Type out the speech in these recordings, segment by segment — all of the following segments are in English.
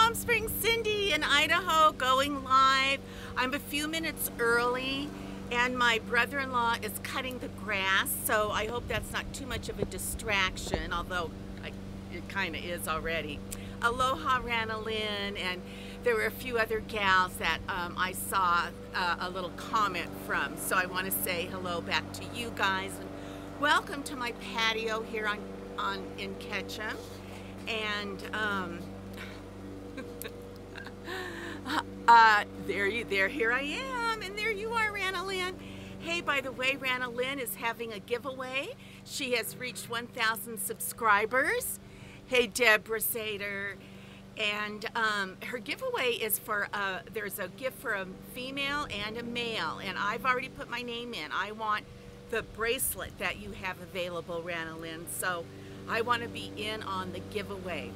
Palm Springs, Cindy in Idaho, going live. I'm a few minutes early, and my brother-in-law is cutting the grass, so I hope that's not too much of a distraction, although it kind of is already. Aloha, Ranalyn, and there were a few other gals that I saw a little comment from, so I want to say hello back to you guys, and welcome to my patio here in Ketchum. And here I am, and there you are, Ranalyn. Hey, by the way, Ranalyn is having a giveaway. She has reached 1,000 subscribers. Hey, Deborah Sater. And her giveaway is for, there's a gift for a female and a male, and I've already put my name in. I want the bracelet that you have available, Ranalyn, so I want to be in on the giveaway.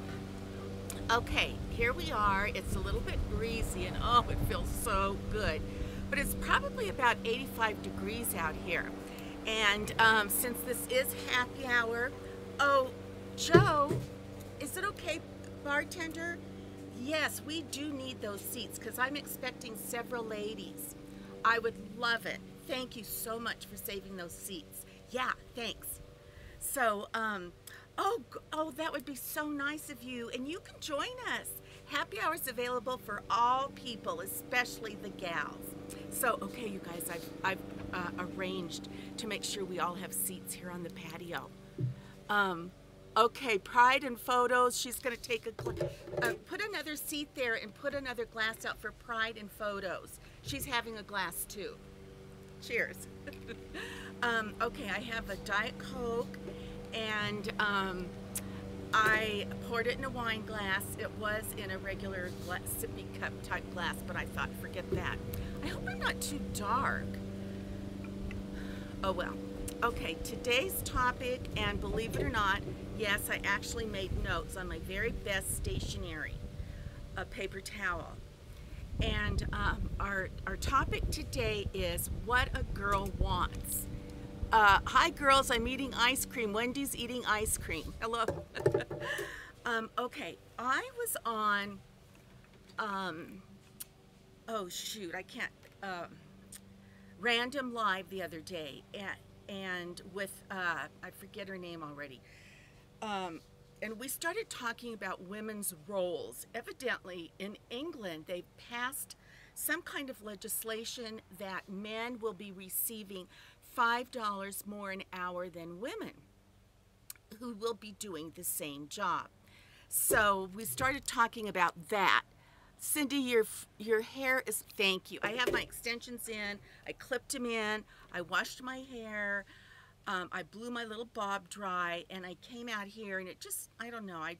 Okay, here we are. It's a little bit breezy, and oh, it feels so good. But it's probably about 85 degrees out here. And since this is happy hour, oh, Joe, is it okay, bartender? Yes, we do need those seats because I'm expecting several ladies. I would love it. Thank you so much for saving those seats. Yeah, thanks. So, oh, that would be so nice of you, and you can join us. Happy hour is available for all people, especially the gals. So, okay, you guys, I've arranged to make sure we all have seats here on the patio. Okay, Pride and photos. She's going to take put another seat there and put another glass out for Pride and photos. She's having a glass too. Cheers. Okay, I have a Diet Coke, and I poured it in a wine glass. It was in a regular sippy cup type glass, but I thought, forget that. I hope I'm not too dark. Oh well. Okay, today's topic, and believe it or not, yes, I actually made notes on my very best stationery, a paper towel. And our topic today is what a girl wants. Hi girls, I'm eating ice cream. Wendy's eating ice cream. Hello. Okay, I was on, oh shoot, I can't, Random Live the other day, and with, I forget her name already, and we started talking about women's roles. Evidently, in England, they've passed some kind of legislation that men will be receiving $5 more an hour than women who will be doing the same job. So we started talking about that. Cindy, your hair is, thank you. I have my extensions in, I clipped them in, I washed my hair, I blew my little bob dry, and I came out here, and it just, I don't know, I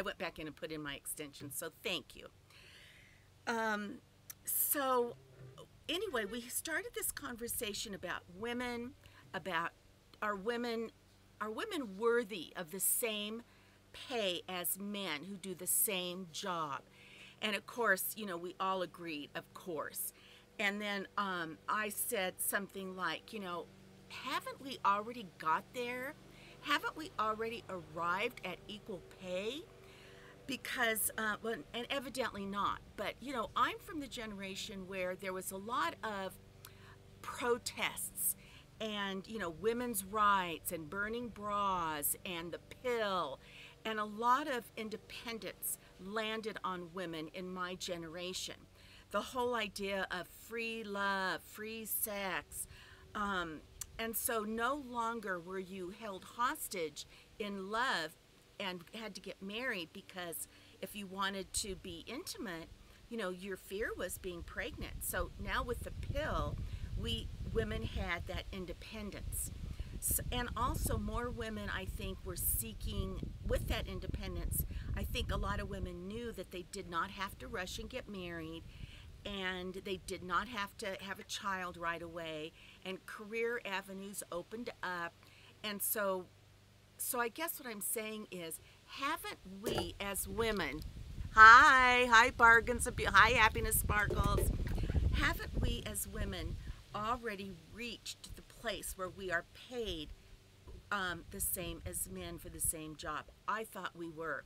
went back in and put in my extensions, so thank you. So anyway, we started this conversation about women, about are women worthy of the same pay as men who do the same job? And of course, you know, we all agreed, of course. And then I said something like, you know, haven't we already got there? Haven't we already arrived at equal pay? Because, well, and evidently not, but, you know, I'm from the generation where there was a lot of protests and, you know, women's rights and burning bras and the pill, and a lot of independence landed on women in my generation. The whole idea of free love, free sex, and so no longer were you held hostage in love and had to get married because if you wanted to be intimate, you know, your fear was being pregnant. So now with the pill, women had that independence. So, and also more women, I think, were seeking, with that independence, I think a lot of women knew that they did not have to rush and get married, and they did not have to have a child right away, and career avenues opened up. And so I guess what I'm saying is, haven't we as women, hi bargains, hi happiness sparkles, haven't we as women already reached the place where we are paid the same as men for the same job? I thought we were.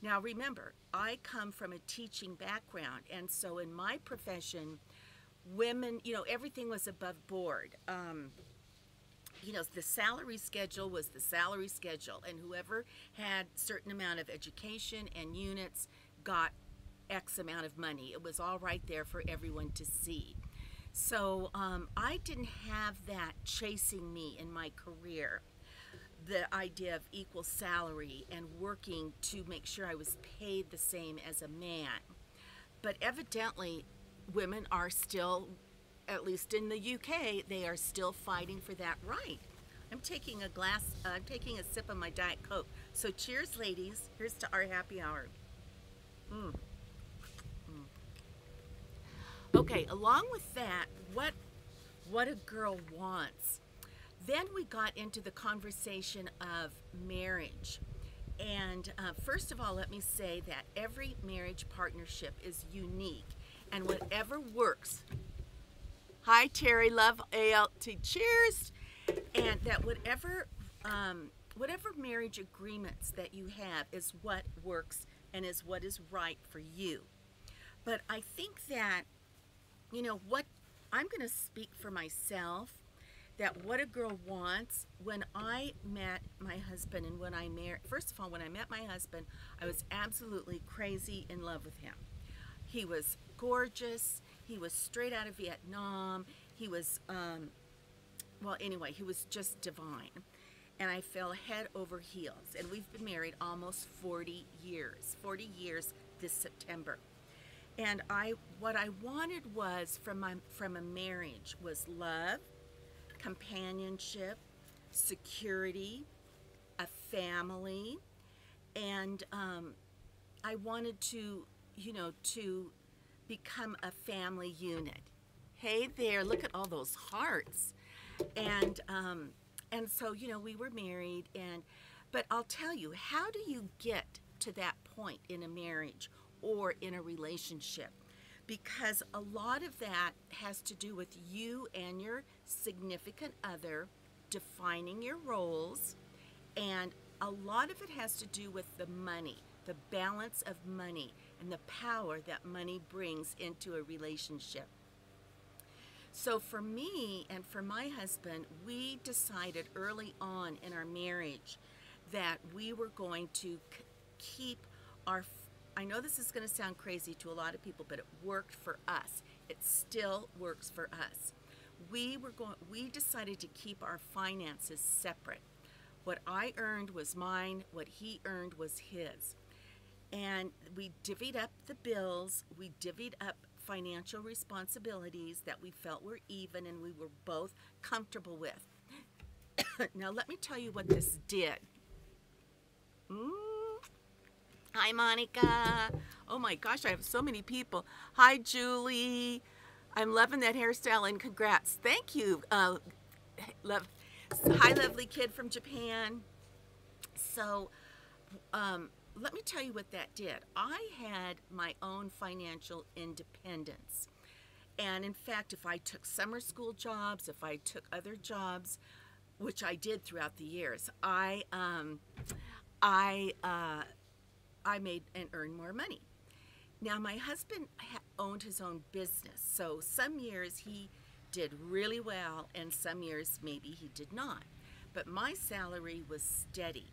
Now remember, I come from a teaching background, and so in my profession, women, everything was above board. The salary schedule was the salary schedule, and whoever had certain amount of education and units got X amount of money. It was all right there for everyone to see. So I didn't have that chasing me in my career, the idea of equal salary and working to make sure I was paid the same as a man. But evidently, women are still, at least in the UK, they are still fighting for that right. I'm taking a sip of my Diet Coke. So cheers, ladies. Here's to our happy hour. Okay, along with that, what a girl wants. Then we got into the conversation of marriage. And first of all, let me say that every marriage partnership is unique, and whatever works. Hi, Terry, love ALT, cheers. And that whatever marriage agreements that you have is what works and is what is right for you. But I think that, what I'm going to speak for myself, that what a girl wants. When I met my husband and when I married, first of all, when I met my husband, I was absolutely crazy in love with him. He was gorgeous. He was straight out of Vietnam. He was, he was just divine. And I fell head over heels. And we've been married almost 40 years. 40 years this September. And what I wanted was from a marriage was love, companionship, security, a family, and I wanted to become a family unit. Hey there, look at all those hearts. And so, we were married, but I'll tell you, how do you get to that point in a marriage or in a relationship? Because a lot of that has to do with you and your significant other defining your roles, and a lot of it has to do with the money, the balance of money, and the power that money brings into a relationship. So for me and for my husband, we decided early on in our marriage that we were going to keep our, I know this is going to sound crazy to a lot of people, but it worked for us. It still works for us. We decided to keep our finances separate. What I earned was mine, what he earned was his. And we divvied up the bills, we divvied up financial responsibilities that we felt were even and we were both comfortable with. Now let me tell you what this did. Hi, Monica. Oh my gosh, I have so many people. Hi, Julie. I'm loving that hairstyle and congrats. Thank you. Hi, lovely kid from Japan. So, let me tell you what that did. I had my own financial independence. And in fact, if I took summer school jobs, if I took other jobs, which I did throughout the years, I made and earned more money. Now, my husband owned his own business, so some years he did really well, and some years maybe he did not. But my salary was steady,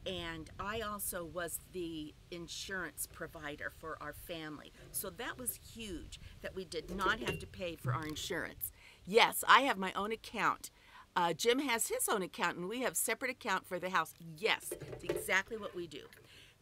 and I also was the insurance provider for our family. So that was huge, that we did not have to pay for our insurance. Yes, I have my own account. Jim has his own account, and we have separate account for the house. Yes, it's exactly what we do.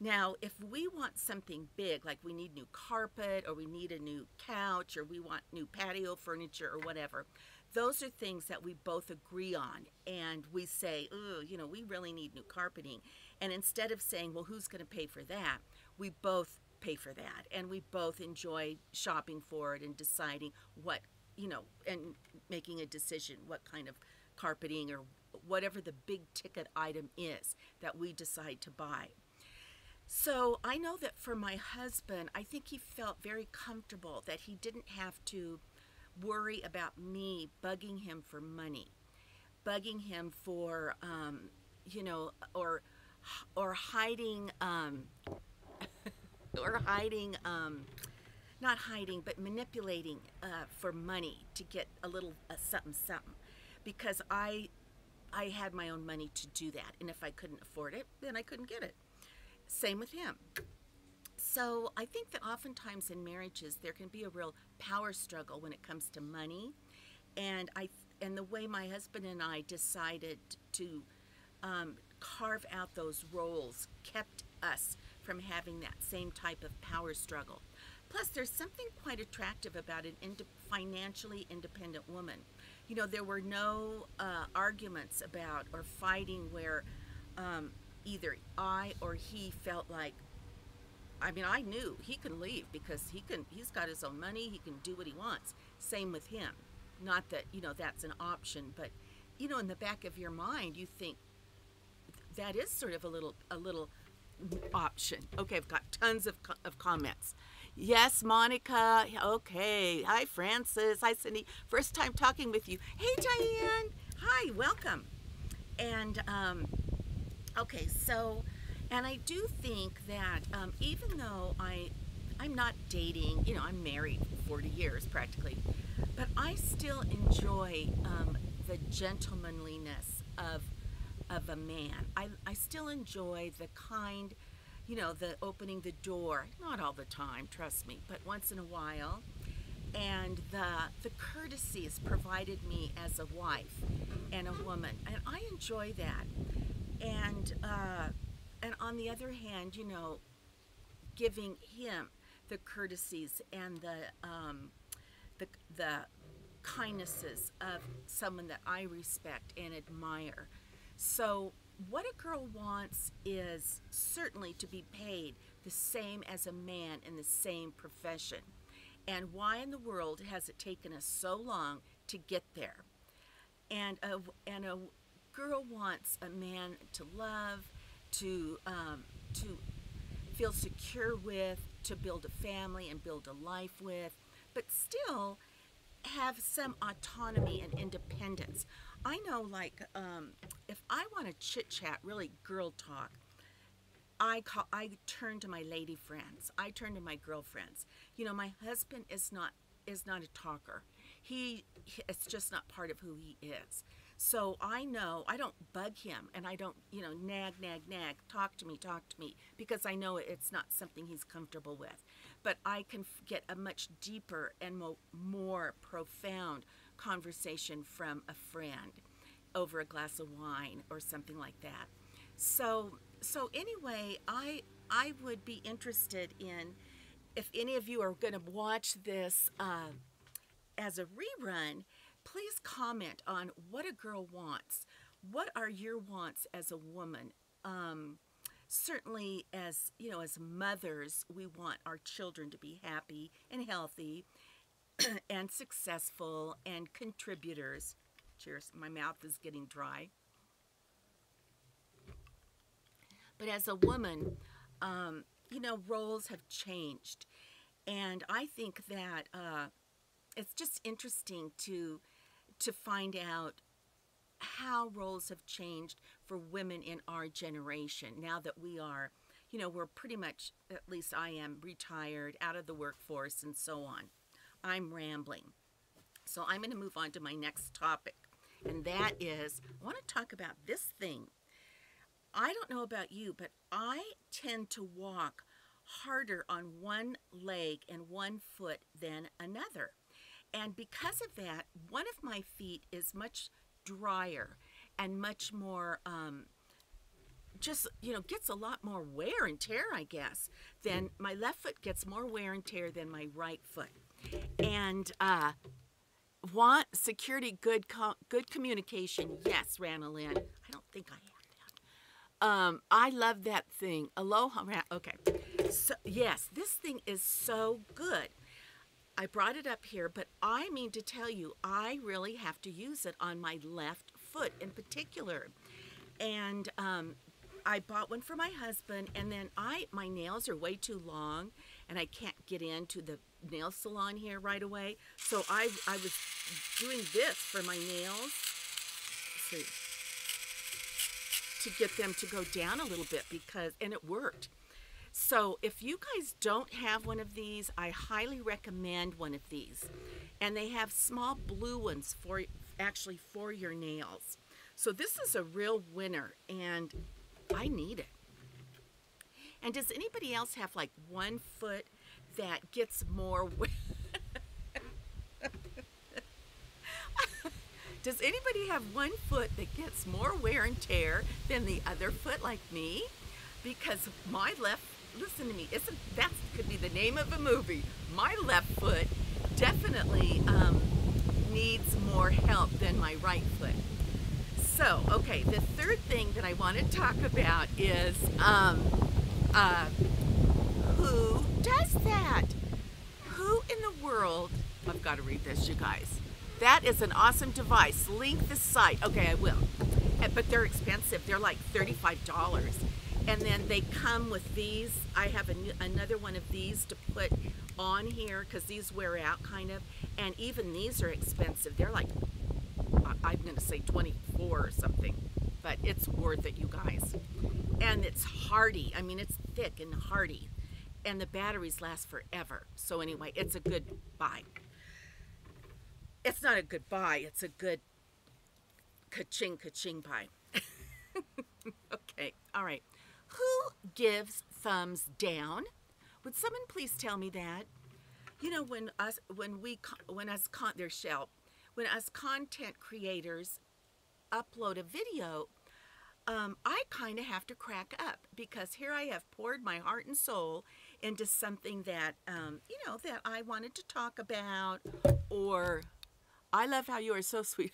Now, if we want something big, like we need new carpet, or we need a new couch, or we want new patio furniture, or whatever, those are things that we both agree on. And we say, oh, we really need new carpeting. And instead of saying, well, who's going to pay for that? We both pay for that. And we both enjoy shopping for it and deciding what, and making a decision what kind of carpeting or whatever the big ticket item is that we decide to buy. So I know that for my husband, I think he felt very comfortable that he didn't have to worry about me bugging him for money, bugging him for, or hiding or hiding, not hiding, but manipulating for money to get a little something something, because I had my own money to do that, and if I couldn't afford it, then I couldn't get it. Same with him. So I think that oftentimes in marriages there can be a real power struggle when it comes to money, and the way my husband and I decided to carve out those roles kept us from having that same type of power struggle. Plus, there's something quite attractive about an financially independent woman. You know, there were no arguments about or fighting where either I or he felt like, I mean, I knew he can leave because he's got his own money, he can do what he wants. Same with him. Not that, you know, that's an option, but, you know, in the back of your mind, you think that is sort of a little option. Okay, I've got tons of comments. Yes, Monica. Okay. Hi, Francis. Hi, Cindy. First time talking with you. Hey, Diane. Hi, welcome. And, okay, so, and I do think that even though I'm not dating, you know, I'm married for 40 years practically, but I still enjoy the gentlemanliness of a man. I still enjoy the kind, you know, the opening the door, not all the time, trust me, but once in a while, and the courtesies provided me as a wife and a woman, and I enjoy that. And on the other hand, you know, giving him the courtesies and the kindnesses of someone that I respect and admire. So what a girl wants is certainly to be paid the same as a man in the same profession. And why in the world has it taken us so long to get there? And a girl wants a man to love, to feel secure with, to build a family and build a life with, but still have some autonomy and independence. I know, like, if I want to chit chat, really girl talk, I turn to my lady friends. I turn to my girlfriends. You know, my husband is not a talker. It's just not part of who he is. So I know I don't bug him, and I don't, you know, nag, talk to me, because I know it's not something he's comfortable with. But I can get a much deeper and more profound conversation from a friend over a glass of wine or something like that. So anyway, I would be interested in, if any of you are going to watch this as a rerun, please comment on what a girl wants. What are your wants as a woman? Certainly, as you know, as mothers, we want our children to be happy and healthy and successful and contributors. Cheers, my mouth is getting dry. But as a woman, you know, roles have changed. And I think that it's just interesting to find out how roles have changed for women in our generation now that we are, you know, we're pretty much, at least I am, retired, out of the workforce, and so on. I'm rambling. So I'm going to move on to my next topic, and that is, I want to talk about this thing. I don't know about you, but I tend to walk harder on one leg and one foot than another. And because of that, one of my feet is much drier and much more, just, you know, gets a lot more wear and tear, I guess, than my left foot gets more wear and tear than my right foot. And want security, good communication. Yes, Ranalyn. I don't think I have that. I love that thing. Aloha. Okay. So, yes, this thing is so good. I brought it up here, but I mean to tell you, I really have to use it on my left foot in particular. And I bought one for my husband, and then my nails are way too long, and I can't get into the nail salon here right away. So I was doing this for my nails. Let's see, to get them to go down a little bit, and it worked. So if you guys don't have one of these, I highly recommend one of these. And they have small blue ones for actually for your nails. So this is a real winner, and I need it. And does anybody else have like one foot that gets more Does anybody have one foot that gets more wear and tear than the other foot like me? Because my left, listen to me, that could be the name of a movie. My left foot definitely needs more help than my right foot. So, okay, the third thing that I want to talk about is who does that? Who in the world, I've got to read this, you guys. That is an awesome device. Link the site. Okay, I will. But they're expensive. They're like $35. And then they come with these. I have another one of these to put on here because these wear out kind of. And even these are expensive. They're like, I'm going to say 24 or something. But it's worth it, you guys. And it's hardy. I mean, it's thick and hardy. And the batteries last forever. So anyway, it's a good buy. It's not a good buy. It's a good ka-ching, ka-ching buy. Okay, all right. Who gives thumbs down? Would someone please tell me that? You know, when us content creators upload a video, I kind of have to crack up because here I have poured my heart and soul into something that, you know, that I wanted to talk about, or I love how you are so sweet.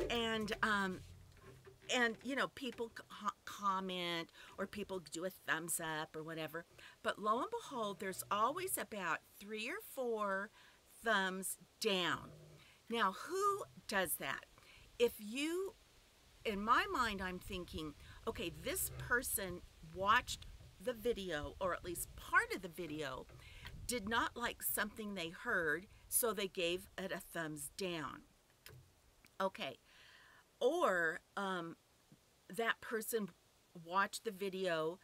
And you know, people comment or people do a thumbs up or whatever. But lo and behold, there's always about 3 or 4 thumbs down. Now, who does that? If you, in my mind, I'm thinking, okay, this person watched the video, or at least part of the video, did not like something they heard, so they gave it a thumbs down. Okay. Or that person watched the video.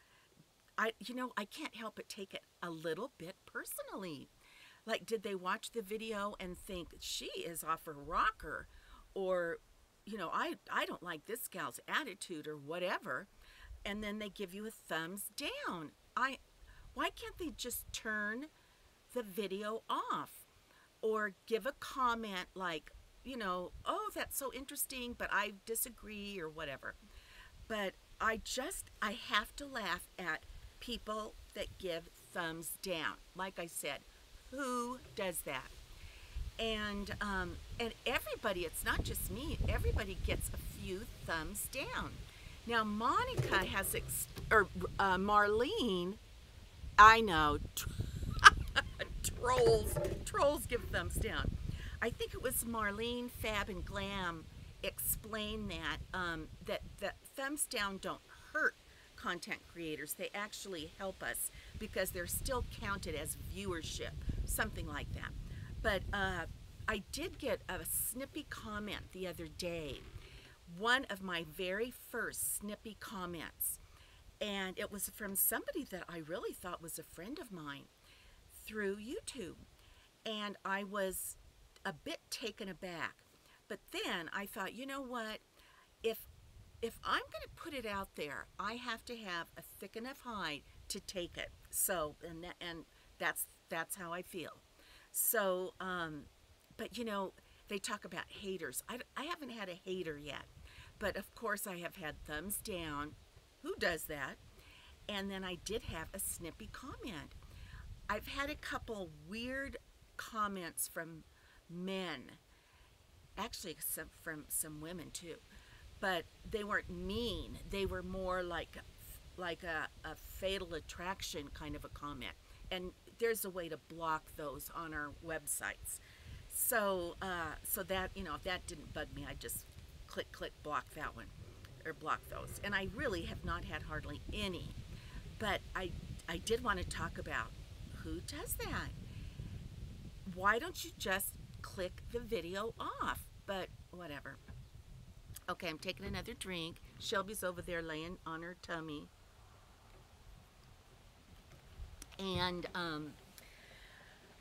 You know, I can't help but take it a little bit personally. Like, did they watch the video and think she is off her rocker? Or, you know, I don't like this gal's attitude or whatever. And then they give you a thumbs down. Why can't they just turn the video off? Or give a comment like, you know, oh, that's so interesting, but I disagree or whatever. But I have to laugh at people that give thumbs down. Like I said, who does that? And everybody, it's not just me, everybody gets a few thumbs down. Now, Monica has, Marlene, I know, trolls give thumbs down. I think it was Marlene, Fab, and Glam explained that thumbs down don't hurt content creators. They actually help us because they're still counted as viewership, something like that. But I did get a snippy comment the other day, one of my very first snippy comments, and it was from somebody that I really thought was a friend of mine through YouTube, and I was a bit taken aback. But then I thought, you know what, if I'm going to put it out there, I have to have a thick enough hide to take it. So, and that's how I feel. So, but you know, they talk about haters. I haven't had a hater yet, but of course I have had thumbs down. Who does that? And then I did have a snippy comment. I've had a couple weird comments from men, actually from some women too, but they weren't mean. They were more like a fatal attraction kind of a comment. And there's a way to block those on our websites. So so that, you know, if that didn't bug me, I just click, block that one, or block those. And I really have not had hardly any. But I did want to talk about who does that. Why don't you just click the video off? But whatever. Okay, I'm taking another drink. Shelby's over there laying on her tummy. And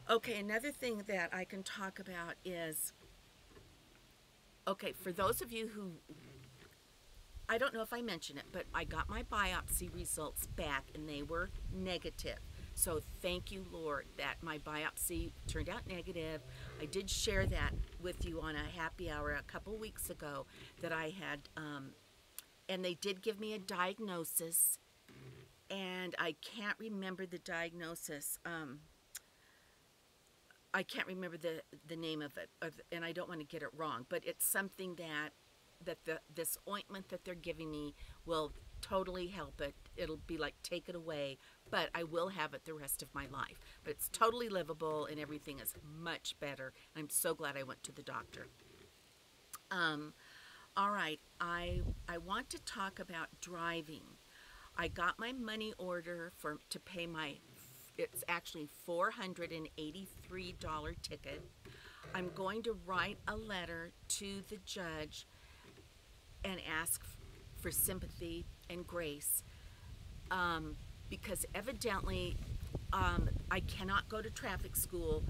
okay, another thing that I can talk about is, okay, for those of you who, I don't know if I mentioned it, but I got my biopsy results back and they were negative. So thank you, Lord, that my biopsy turned out negative. I did share that with you on a happy hour a couple weeks ago that I had, and they did give me a diagnosis, and I can't remember the diagnosis. I can't remember the name of it, and I don't want to get it wrong, but it's something that this ointment that they're giving me will totally help it. It'll be like take it away, but I will have it the rest of my life. But it's totally livable and everything is much better. I'm so glad I went to the doctor. All right, I want to talk about driving. I got my money order to pay my, it's actually $483 ticket. I'm going to write a letter to the judge and ask for sympathy and grace, because evidently I cannot go to traffic school.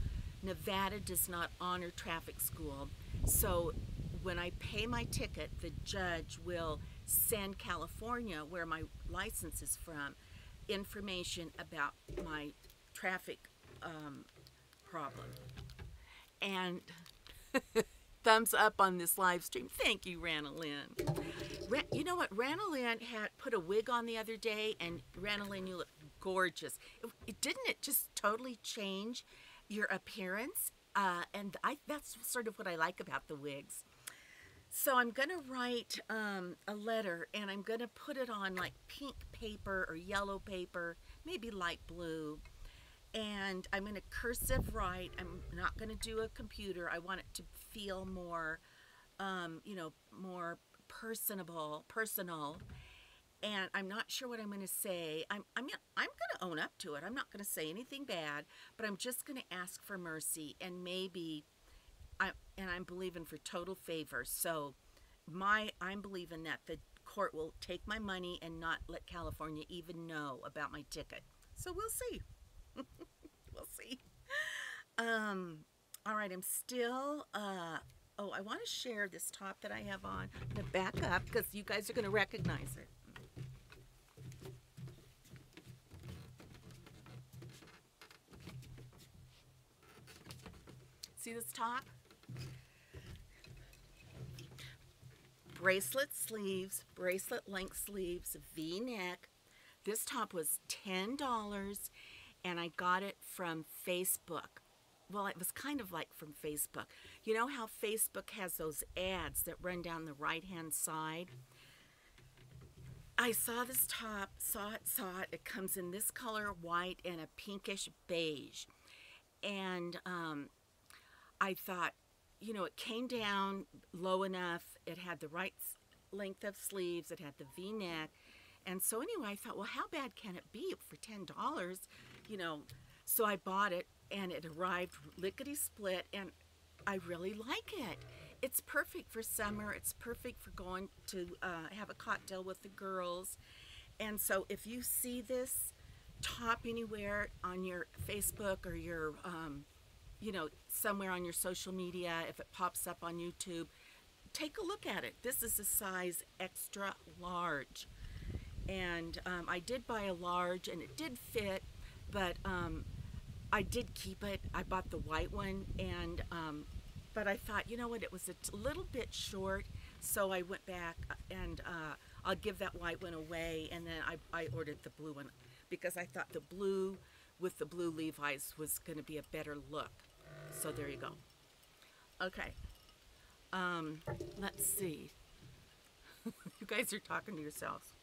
Nevada does not honor traffic school. So when I pay my ticket, the judge will send California, where my license is from, information about my traffic problem. And thumbs up on this live stream. Thank you, Ranalyn. You know what? Ranalyn had put a wig on the other day, and Ranalyn, you look gorgeous. Didn't it just totally change your appearance? And that's sort of what I like about the wigs. So I'm going to write a letter, and I'm going to put it on like pink paper or yellow paper, maybe light blue. And I'm going to cursive write. I'm not going to do a computer. I want it to feel more, more personal. And I'm not sure what I'm going to say. I'm going to own up to it. I'm not going to say anything bad, but I'm just going to ask for mercy, and maybe I'm believing for total favor. So I'm believing that the court will take my money and not let California even know about my ticket. So we'll see. We'll see. All right, I'm still, oh, I want to share this top that I have on. I'm going to back up because you guys are going to recognize it. See this top? Bracelet sleeves, bracelet length sleeves, V-neck. This top was $10, and I got it from Facebook. Well, it was kind of like from Facebook. You know how Facebook has those ads that run down the right-hand side? I saw this top, saw it. It comes in this color, white, and a pinkish beige. And I thought, you know, it came down low enough. It had the right length of sleeves. It had the V-neck. And so anyway, I thought, well, how bad can it be for $10? You know, so I bought it, and it arrived lickety-split, and I really like it. It's perfect for summer. It's perfect for going to have a cocktail with the girls. And so if you see this top anywhere on your Facebook or your, you know, somewhere on your social media, if it pops up on YouTube, take a look at it. This is a size extra large. And I did buy a large, and it did fit, but I did keep it. I bought the white one, and but I thought, you know what, it was a little bit short, so I went back, and I'll give that white one away, and then I ordered the blue one because I thought the blue with the blue Levi's was going to be a better look. So there you go. Okay. Let's see. You guys are talking to yourselves.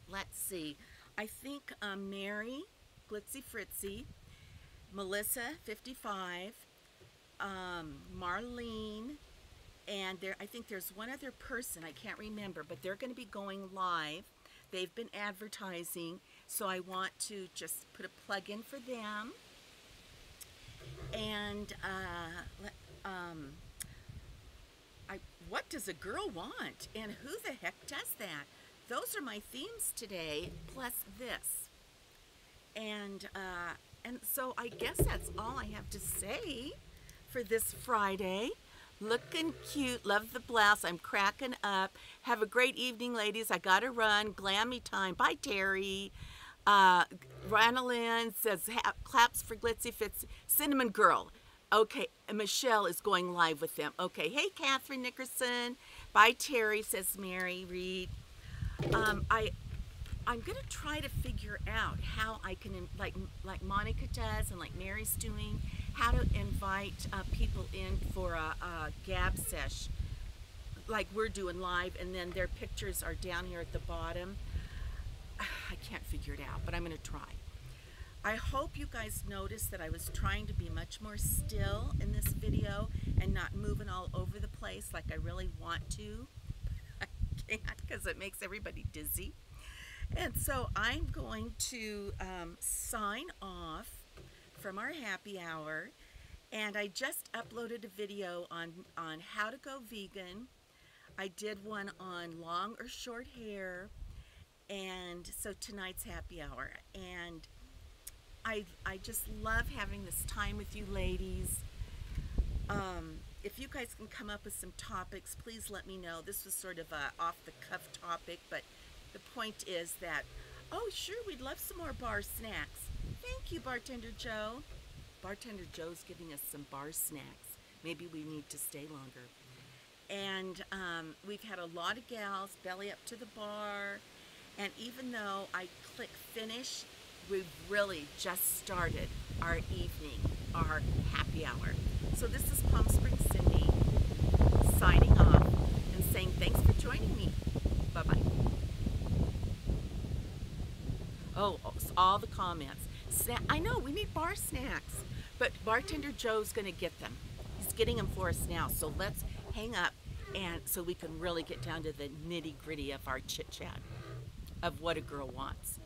Let's see. I think Mary, Glitzy Fritzy, Melissa, 55, Marlene, and I think there's one other person, I can't remember, but they're going to be going live. They've been advertising, so I want to just put a plug in for them. And what does a girl want? And who the heck does that? those are my themes today, plus this. And so I guess that's all I have to say for this Friday. Looking cute, love the blouse, I'm cracking up. Have a great evening, ladies. I gotta run, glammy time. Bye, Terry. Ranalyn says, claps for Glitzy Fits, Cinnamon Girl. Okay, and Michelle is going live with them. Okay, hey, Catherine Nickerson. Bye, Terry, says Mary Reed. I'm gonna try to figure out how I can, like Monica does and like Mary's doing, how to invite people in for a gab sesh, like we're doing live, and then their pictures are down here at the bottom. I can't figure it out, but I'm gonna try. I hope you guys noticed that I was trying to be much more still in this video and not moving all over the place like I really want to. I can't, because it makes everybody dizzy. And so I'm going to sign off from our happy hour. And I just uploaded a video on how to go vegan. I did one on long or short hair. And so tonight's happy hour. And I just love having this time with you ladies. If you guys can come up with some topics, please let me know. This was sort of a off-the-cuff topic, but the point is that, oh, sure, we'd love some more bar snacks. Thank you, Bartender Joe. Bartender Joe's giving us some bar snacks. Maybe we need to stay longer. And we've had a lot of gals belly up to the bar. And even though I click finish, we've really just started our evening, our happy hour. So this is Palm Springs Cindy signing off and saying thanks for joining me. Bye-bye. Oh, all the comments. I know, we need bar snacks. But Bartender Joe's going to get them. He's getting them for us now. So let's hang up and so we can really get down to the nitty-gritty of our chit-chat of what a girl wants.